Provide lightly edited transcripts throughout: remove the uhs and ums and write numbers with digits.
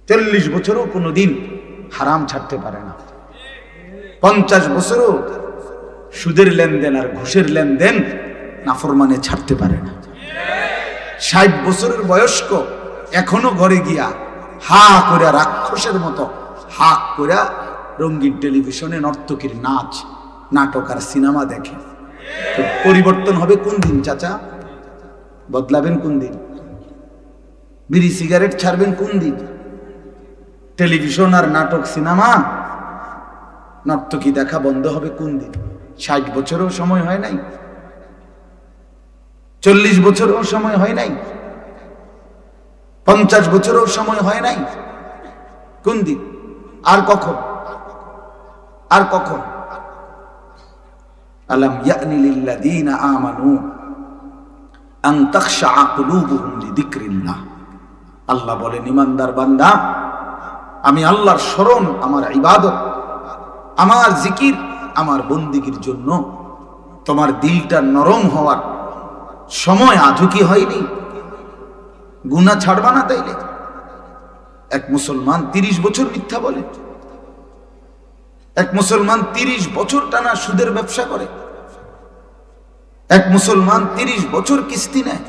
40 বছরও কোনোদিন হারাম ছাড়তে পারে না। 50 বছরও সুদের লেনদেন আর ঘুষের লেনদেন নাফরমানে ছাড়তে পারে না। 60 বছরের বয়স্ক এখনো ঘরে গিয়া হা করে রাক্ষসের মতো হা করে রঙিন টেলিভিশনে নর্তকীর নাচ নাটক আর সিনেমা দেখে। তো পরিবর্তন হবে কোন দিন চাচা? বদলাবেন কোন দিন? বিড়ি সিগারেট ছাড়বেন কোন দিন? টেলিভিশন আর নাটক সিনেমা নর্তকী দেখা বন্ধ হবে কোন দিন? 60 বছরও সময় হয় নাই, 40 বছরও সময় হয় নাই, 50 বছরও সময় হয় নাই, কোন দিন? আর কখন? আর কখন? আলাম ইয়ানি লিল্লাযীনা আমানু আন তাখশা কুলুবুহুম লিযিকরিল্লাহ। আল্লাহ বলেন, ঈমানদার বান্দা, আমি আল্লাহর স্মরণ, আমার ইবাদত, আমার জিকির, আমার বন্দিগির জন্য তোমার দিলটা নরম হওয়ার সময় আজও কি হয়নি? গুনাহ ছাড়বা না তাইলে? এক মুসলমান 30 বছর মিথ্যা বলে, এক মুসলমান 30 বছর টানা সুদের ব্যবসা করে, এক মুসলমান 30 বছর কিস্তি নেয়,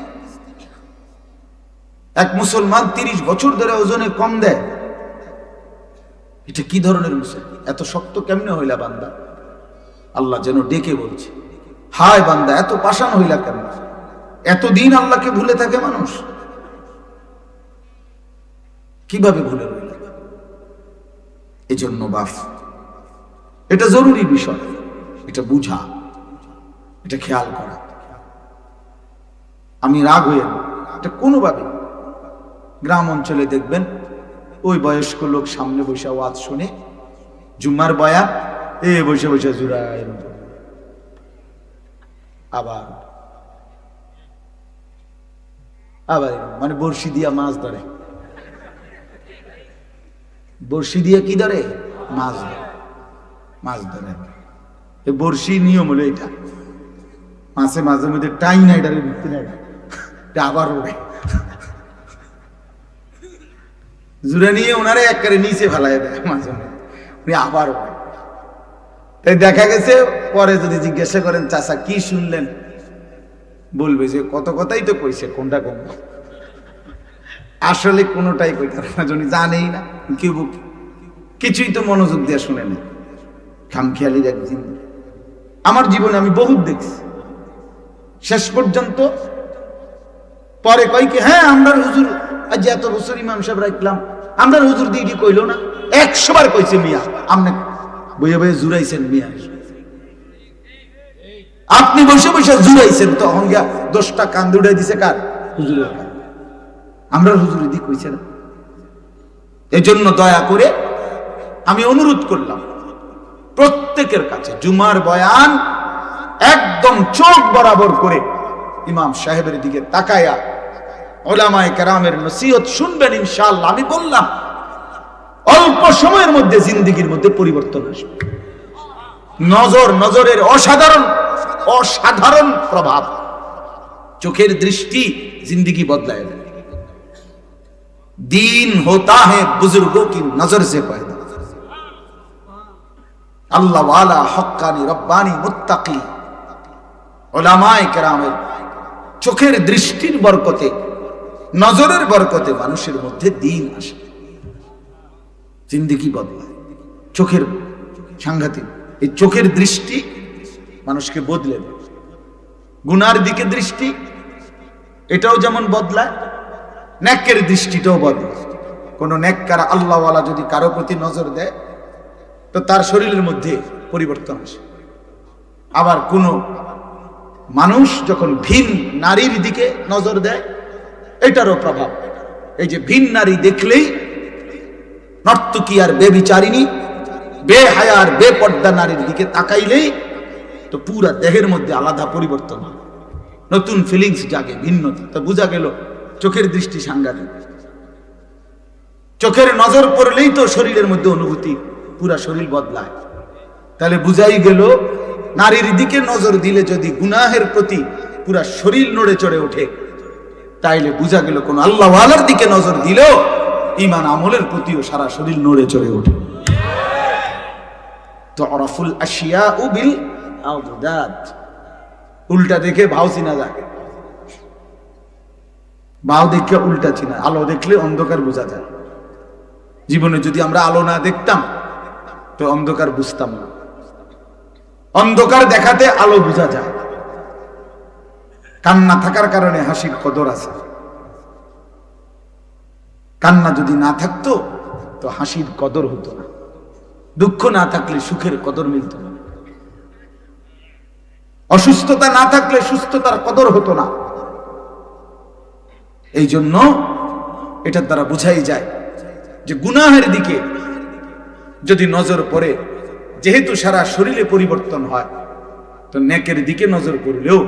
এক মুসলমান 30 বছর ধরে ওজনে কম দেয়। এটা কি ধরনের মুসলমান? এত শক্ত কেমনে হইলা বান্দা? আল্লাহ যেন ডেকে বলছে, হায় বান্দা, এত পাষাণ হইলা কেন? এতদিন আল্লাহকে ভুলে থাকে মানুষ, কিভাবে ভুলে রইল? এজন্য বাপ, এটা জরুরি বিষয়, এটা বুঝা, এটা খেয়াল করা। আমি রাগ হয়ে এটা কোনোভাবে গ্রাম অঞ্চলে দেখবেন ওই বয়স্ক লোক সামনে বসে ওয়াজ শুনে, জুম্মার বয়ান, বসে বসে জুরায়, আবার আবার মানে বড়শি দিয়া মাছ ধরে, বড়শি দিয়ে কি ধরে? মাছ ধরে, মাছ ধরে। এই বড়শি নিয়ম হলো এটা, মাছে মাঝে মধ্যে টাই না, এটারে ভিত্তি না, এটা আবার ওড়ে, জুড়ে নিয়ে ওনারে একবারে নিচে ফেলায় দেয়, মাঝে মধ্যে আবার ওড়ে। তাই দেখা গেছে পরে যদি জিজ্ঞাসা করেন, চাচা কি শুনলেন, বলবে যে কত কথাই তো কইছে, কোনটা কম। আসলে কোনোটাই কইতে পারে না, জন্য জানেই না, কেউ কিছুই তো মনোযোগ দিয়ে শুনে নেই, খামখেয়ালির একদিন। আমার জীবনে আমি বহুত দেখছি, শেষ পর্যন্ত পরে কয় কি, হ্যাঁ আমরা হুজুর আজ এত বছর ইমাম সাহেব রাখলাম, আমরা হুজুর দিদি কইলো না, 100 বার কইছে মিয়া, আপনি বইয়ে বইয়ে জুড়াইছেন মিয়া, আপনি বসে বসে জুড়াইছেন, তখন গিয়া 10টা কান উড়াই দিছে কার? হুজুরের কান। আমরা হুজুরের দিক কইছে না। এই জন্য দয়া করে আমি অনুরোধ করলাম প্রত্যেকের কাছে, জুমার বয়ান একদম চোখ বরাবর করে ইমাম সাহেবের দিকে তাকায়া উলামায়ে কেরামের নসিহত শুনবেন ইনশাআল্লাহ। আমি বললাম অল্প সময়ের মধ্যে জিন্দেগির মধ্যে পরিবর্তন আসবে। নজরের অসাধারণ প্রভাব, চোখের দৃষ্টি জিंदगी बदलाए देगा। दीन होता है बुजुर्गों की नजर से पैदा। अल्लाह वाला हक्कानी रब्बानी मुत्ताकी उलमाए केरामेर চোখের দৃষ্টির বরকতে, নজরের বরকতে মানুষের মধ্যে দিন আসে, জিंदगी বদলায়। চোখের সাংঘাতিক, এই চোখের দৃষ্টি মানুষকে বদলে দেয়। গুনার দিকে দৃষ্টি, এটাও যেমন বদলায়, নেকের দৃষ্টিটাও বদলায়। কোন নেককার আল্লাহওয়ালা যদি কারো প্রতি নজর দেয় তো তার শরীরের মধ্যে পরিবর্তন আসে। আবার কোন মানুষ যখন ভিন নারীর দিকে নজর দেয়, এটারও প্রভাব। এই যে ভিন নারী দেখলেই, নর্তকী আর বেবিচারিণী, বেহায়ার বেপর্দা নারীর দিকে তাকাইলেই তো পুরা দেহের মধ্যে আলাদা পরিবর্তন হয়, নতুন ফিলিংস জাগে, ভিন্নতা। তো বোঝা গেল চোখের দৃষ্টি সাংঘাতিক। চোখের নজর পড়লেই তো শরীরের মধ্যে অনুভূতি, পুরা শরীর বদলায়। তাহলে বুঝাই গেল নারীর দিকে নজর দিলে যদি গুনাহের প্রতি পুরা শরীর নড়ে চড়ে ওঠে, তাইলে বুঝা গেল কোন আল্লাহওয়ালার দিকে নজর দিলেও ঈমান আমলের প্রতিও সারা শরীর নড়ে চড়ে ওঠে। তুরাফুল আশিয়াউ বিল আওদাদ, উল্টা দেখে ভাও চিনা যায়। ভাও দেখে উল্টা চিনা, আলো দেখলে অন্ধকার বোঝা যায়। জীবনে যদি আমরা আলো না দেখতাম তো অন্ধকার বুঝতাম না। অন্ধকার দেখাতে আলো বোঝা যায়। কান্না থাকার কারণে হাসির কদর আছে। কান্না যদি না থাকতো তো হাসির কদর হতো না। দুঃখ না থাকলে সুখের কদর মিলত না। অসুস্থতা না থাকলে সুস্থতার কদর হতো না। এই জন্য এটার দ্বারা বোঝাই যায় যে গুনাহের দিকে যদি নজর পড়ে, যেহেতু সারা শরীরে পরিবর্তন হয়, তো নেকের দিকে নজর পড়লেও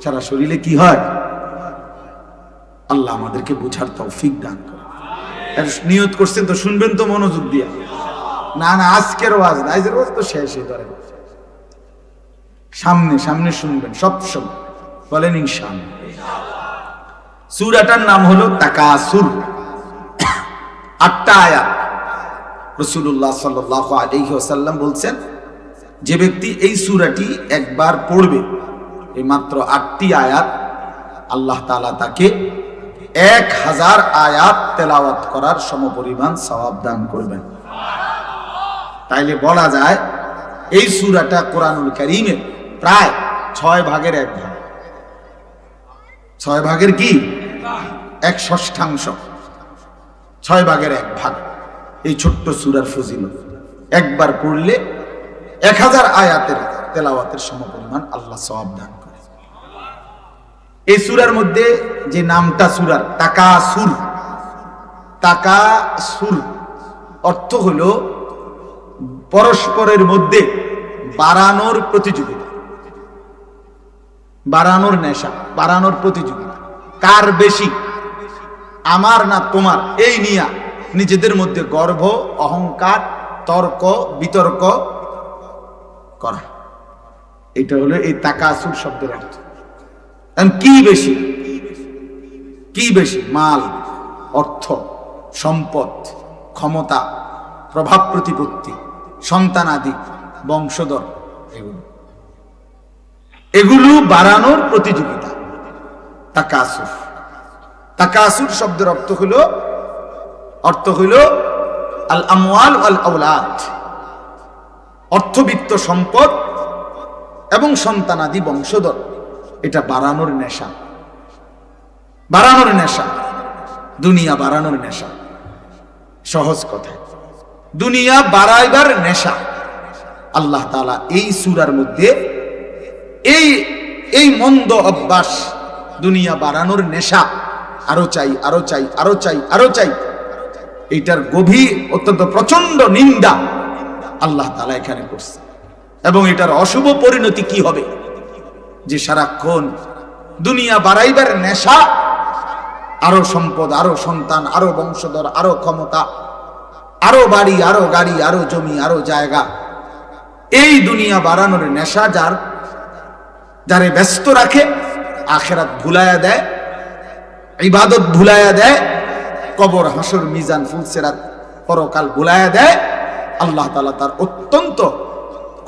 সারা শরীরে কি হয়? আল্লাহ আমাদেরকে বোঝার তৌফিক দান করে। নিয়ত করছেন তো শুনবেন তো মনোযোগ দিয়া। না না, আজকের ওয়াজ না, আজকের ওয়াজ তো শেষই ধরেন। সামনে সামনে শুনবেন সব সময়, বলেন ইনশাআল্লাহ। সূরাটার নাম হলো তাকাসুর। 8টা আয়াত। রাসূলুল্লাহ সাল্লাল্লাহু আলাইহি ওয়াসাল্লাম বলছেন, যে ব্যক্তি এই সূরাটি একবার পড়বে, এই মাত্র 8টি আয়াত, আল্লাহ তাআলা তাকে 1000 আয়াত তেলাওয়াত করার সমপরিমাণ সওয়াব দান করবেন। তাইলে বলা যায় এই সূরাটা কোরআনুল কারীমের প্রায় 6 ভাগের 1 ভাগ। 6 ভাগের কি 1/6, 6 ভাগের 1 ভাগ এই ছোট্ট সূরার ফজিলত। একবার পড়লে 1000 আয়াতের তেলাওয়াতের সমপরিমাণ আল্লাহ সওয়াব দান করে। এই সূরার মধ্যে যে নামটা সূরার তাকাসুর, তাকাসুর অর্থ হলো পরস্পরের মধ্যে বাড়ানোর প্রতিযোগিতা, বাড়ানোর নেশা, বাড়ানোর প্রতিযোগিতা। কার বেশি, আমার না তোমার, এই নিয়া নিজেদের মধ্যে গর্ব, অহংকার, তর্ক বিতর্ক করা। এটা হলো এই তাকাসুর শব্দের অর্থ। কি বেশি, কি বেশি? মাল, অর্থ, সম্পদ, ক্ষমতা, প্রভাব প্রতিপত্তি, সন্তানাদি, বংশধর, এগুলো বাড়ানোর প্রতিযোগিতা তাকাসুর। তাকাসুর শব্দের অর্থ হলো আল আমওয়াল ওয়াল আওলাদ, অর্থবিত্ত, সম্পদ এবং সন্তানাদি, বংশধর। এটা বাড়ানোর নেশা, বাড়ানোর নেশা, দুনিয়া বাড়ানোর নেশা। সহজ কথা, দুনিয়া বাড়াইবার নেশা। আল্লাহ তাআলা এই সূরার মধ্যে এই মন্দ অভ্যাস, দুনিয়া বাড়ানোর নেশা, আরো চাই, আরো চাই, আরো চাই, আরো চাই, এইটার গভীর অত্যন্ত প্রচন্ড নিন্দা আল্লাহ তাআলা এখানে করছে। এবং এটার অশুভ পরিণতি কি হবে? যে সারাক্ষণ দুনিয়া বাড়াইবার নেশা, আরো সম্পদ, আরো সন্তান, আরো বংশধর, আরো ক্ষমতা, আরো বাড়ি, আরো গাড়ি, আরো জমি, আরো জায়গা, এই দুনিয়া বাড়ানোর নেশা যারে ব্যস্ত রাখে, আখিরাত ভুলায়া দেয়, ইবাদত ভুলায়া দেয়, কবর, হাসর, মিজান, ফুলসিরাত, পরকাল ভুলায়া দেয়, আল্লাহ তাআলা তার অত্যন্ত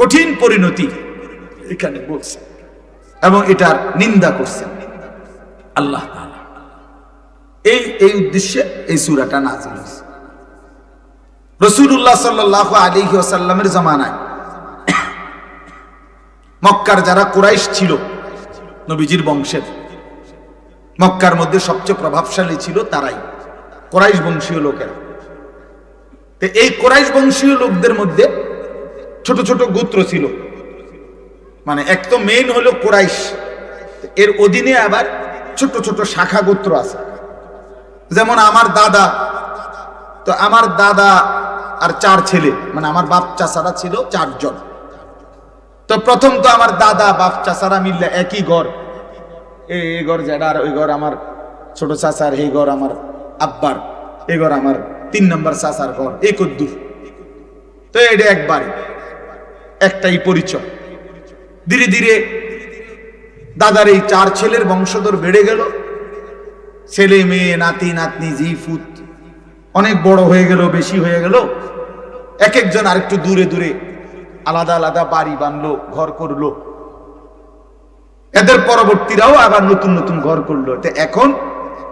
কঠিন পরিণতি এখানে বলছে এবং এটার নিন্দা করছেন আল্লাহ তাআলা। এই উদ্দেশ্যে এই সূরাটা নাযিল হয়েছে। রাসূলুল্লাহ সাল্লাল্লাহু আলাইহি ওয়াসাল্লামের জামানায় মক্কার যারা কুরাইশ ছিল, নবীজির বংশের, মক্কার মধ্যে সবচেয়ে প্রভাবশালী ছিল তারাই, কুরাইশ বংশীয় লোকেরা। তো এই কুরাইশ বংশীয় লোকদের মধ্যে ছোট ছোট গোত্র ছিল। মানে এক তো মেইন হলো কুরাইশ, এর অধীনে আবার ছোট ছোট শাখা গোত্র আছে। যেমন আমার দাদা, তো আমার দাদা আর 4 ছেলে, মানে আমার বাপ চাচারা ছিল 4 জন। তো প্রথম তো আমার দাদা বাপ চাচারা মিললে একই ঘর, এই ঘর জেডার, ওই ঘর আমার ছোট চাচার, এই ঘর আমার আব্বার, এই ঘর আমার 3 নম্বর চাচার ঘর, এই কদ্দুর। তো এটা একবারে একটাই পরিচয়। ধীরে ধীরে দাদার এই 4 ছেলের বংশধর বেড়ে গেল, ছেলে মেয়ে নাতি নাতনি জি ফুত অনেক বড় হয়ে গেল, বেশি হয়ে গেল, এক একজন আরেকটু দূরে দূরে আলাদা আলাদা বাড়ি বানলো, ঘর করলো। এদের পরবর্তীরাও আবার নতুন নতুন ঘর করলো। এখন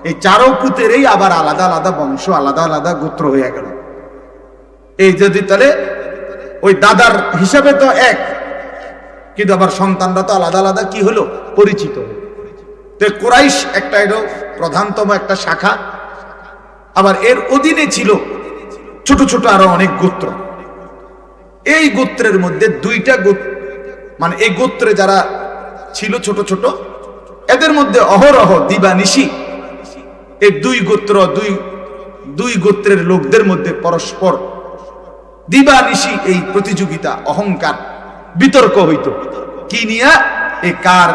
এই চারো পুতেরই আবার আলাদা আলাদা বংশ, আলাদা আলাদা গোত্র হয়ে গেল। এই যদি তাহলে ওই দাদার হিসাবে তো এক, কিন্তু আবার সন্তানরা তো আলাদা আলাদা কি হলো, পরিচিত। তো কুরাইশ একটা এর প্রধানতম একটা শাখা, আবার এর অধীনে ছিল ছোট ছোট আরো অনেক গোত্র। এই গোত্রের মধ্যে দুইটা মানে এই গোত্রে যারা ছিল ছোট ছোট, এদের মধ্যে অহরহ দিবানিশি এই দুই গোত্র দুই গোত্রের লোকদের মধ্যে পরস্পর দিবানিশি এই প্রতিযোগিতা, অহংকার, বিতর্ক হইত। কি নিয়ে? এই কার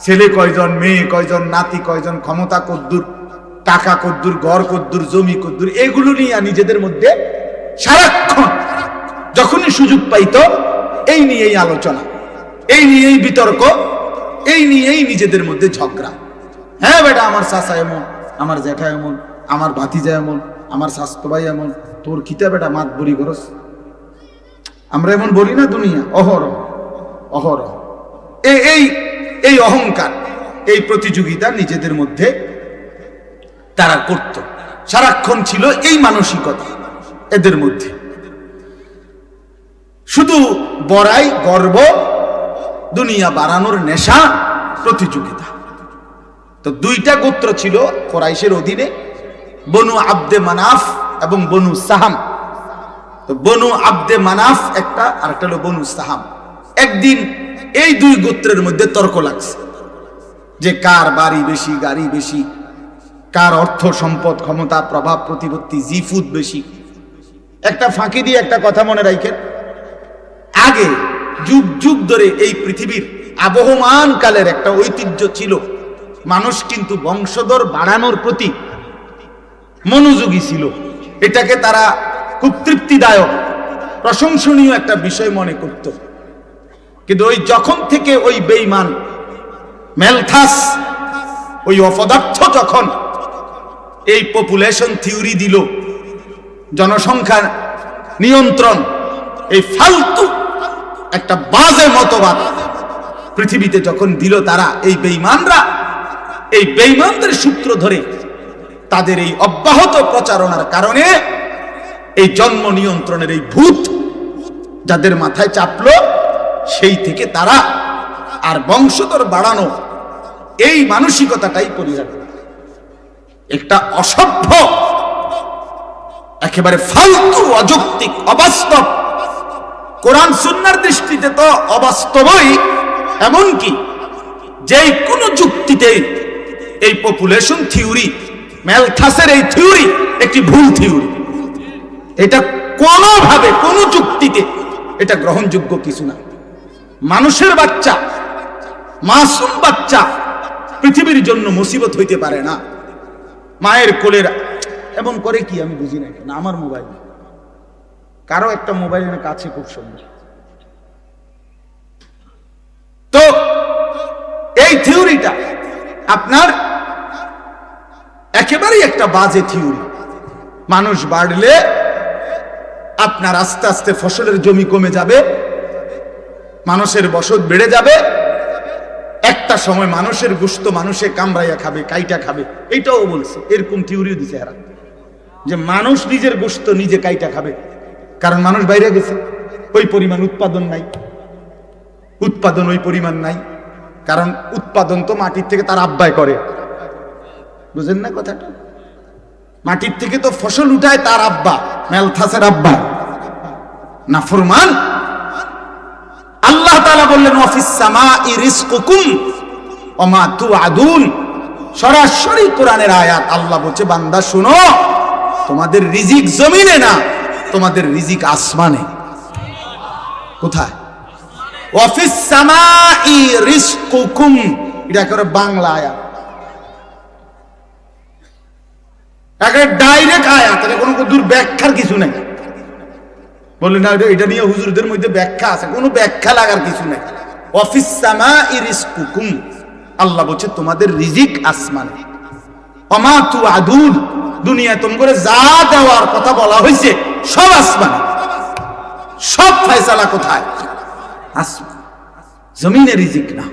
ছেলে কয়জন, মেয়ে কয়জন, নাতি কয়জন, ক্ষমতা কদ্দুর, টাকা কদ্দুর, ঘর কদ্দুর, জমি কদ্দুর, এগুলো নিয়ে নিজেদের মধ্যে সারাক্ষণ যখনই সুযোগ পাইত এই নিয়েই আলোচনা, এই নিয়েই বিতর্ক, এই নিয়েই নিজেদের মধ্যে ঝগড়া। হ্যাঁ বেটা, আমার চাচা এমন, আমার জ্যাঠা এমন, আমার ভাতিজা এমন, আমার স্বাস্থ্য ভাই এমন, তোর কিতা বেটা মাত বড়ি করস। আমরা এমন বলি না দুনিয়া, অহরহ অহরহ এই অহংকার, এই প্রতিযোগিতা নিজেদের মধ্যে তারা করত। সারাক্ষণ ছিল এই মানসিকতা এদের মধ্যে, শুধু বড়াই, গর্ব, দুনিয়া বাড়ানোর নেশা, প্রতিযোগিতা। তো দুইটা গোত্র ছিল কুরাইশের অধীনে, বনু আব্দে মানাফ এবং বনু সাহাম। তো বনু আব্দে মানাফ একটা, আর একটা হলো বনু সাহাম। একদিন এই দুই গোত্রের মধ্যে তর্ক লাগছে যে কার বাড়ি বেশি, গাড়ি বেশি, কার অর্থ সম্পদ, ক্ষমতা, প্রভাব, প্রতিপত্তি, জিফুত বেশি। একটা ফাঁকি দিয়ে একটা কথা মনে রাখেন, আগে যুগ যুগ ধরে এই পৃথিবীর আবহমান কালের একটা ঐতিহ্য ছিল, মানুষ কিন্তু বংশধর বাড়ানোর প্রতি মনোযোগী ছিল। এটাকে তারা খুব তৃপ্তিদায়ক, প্রশংসনীয় একটা বিষয় মনে করত। কিন্তু ওই যখন থেকে ওই বেঈমান মেলথাস, ওই অপদার্থ যখন এই পপুলেশন থিওরি দিল, জনসংখ্যা নিয়ন্ত্রণ, এই ফালতু একটা বাজে মতবাদ পৃথিবীতে যখন দিল তারা, এই বেঈমানরা, এই বেঈমানদের সূত্র ধরে তাদের এই অব্যাহত প্রচারণার কারণে এই জন্ম নিয়ন্ত্রণের এই ভূত যাদের মাথায় চাপলো, সেই থেকে তারা আর বংশধর বাড়ানো এই মানসিকতাটাই পরিহার করে। একটা অসভ্য, একেবারে ফালতু, অযৌক্তিক, অবাস্তব, কোরআন সুন্নাহর দৃষ্টিতে তো অবাস্তবই, এমনকি যে কোনো যুক্তিতে এই পপুলেশন থিওরি, ম্যালথাসের এই থিওরি একটি ভুল থিওরি। এটা কোনোভাবে, কোনো যুক্তিতে এটা গ্রহণযোগ্য কিছু না। মানুষের বাচ্চা, মাসুম বাচ্চা পৃথিবীর জন্য মুসিবত হইতে পারে না। মায়ের কোলের এমন করে কি আমি বুঝি না কেন। আমার মোবাইল, কারো একটা মোবাইলের কাছে খুব সুন্দর। তো এই থিওরিটা আপনার একেবারেই একটা বাজে থিওরি। মানুষ বাড়লে আপনার আস্তে আস্তে ফসলের জমি কমে যাবে, মানুষের বসত বেড়ে যাবে, একটা সময় মানুষের গোশত মানুষে কামড়াইয়া খাবে, কাইটা খাবে। এইটাও বলছে, এরকম থিওরিও দিছে এরা, যে মানুষ নিজের গোশত নিজে কাইটা খাবে। কারণ মানুষ বাইরে গেছে, ওই পরিমাণ উৎপাদন নাই, উৎপাদন ওই পরিমাণ নাই। কারণ উৎপাদন তো মাটির থেকে তার আব্বাই করে, বুঝেন না কথাটা? মাটির থেকে তো ফসল উঠায় তার আব্বা, মেলথাসের আব্বা। নাফরমান আল্লাহ তাআলা বললেন ওয়াফিস সামাই রিজকুকুম ওয়া মা তুআদুন। সরাসরি কোরআনের আয়াত। আল্লাহ বলছে, বান্দা শুনো, তোমাদের রিজিক জমিনে না, তোমাদের রিজিক আসমানে। কোথায়? ওয়াফিস সামাই রিজকুকুম, এটা করে বাংলা আয়াত, একেবারে ডাইরেক্ট আয়াত, এটা কোনো দূর ব্যাখ্যার কিছু নাই। বললেন না এটা নিয়ে হুজুরদের মধ্যে ব্যাখ্যা আছে, কোনো ব্যাখ্যা লাগার কিছু নাই। ওয়াফিস সামাই রিজকুকুম, আল্লাহ বলছে তোমাদের রিজিক আসমানে। ওয়া মা তুআদুন, দুনিয়ায় তোম করে যা দেওয়ার কথা বলা হয়েছে সব আসমানে, সব ফয়সালা কোথায়? আসমান, জমিনে রিজিক না।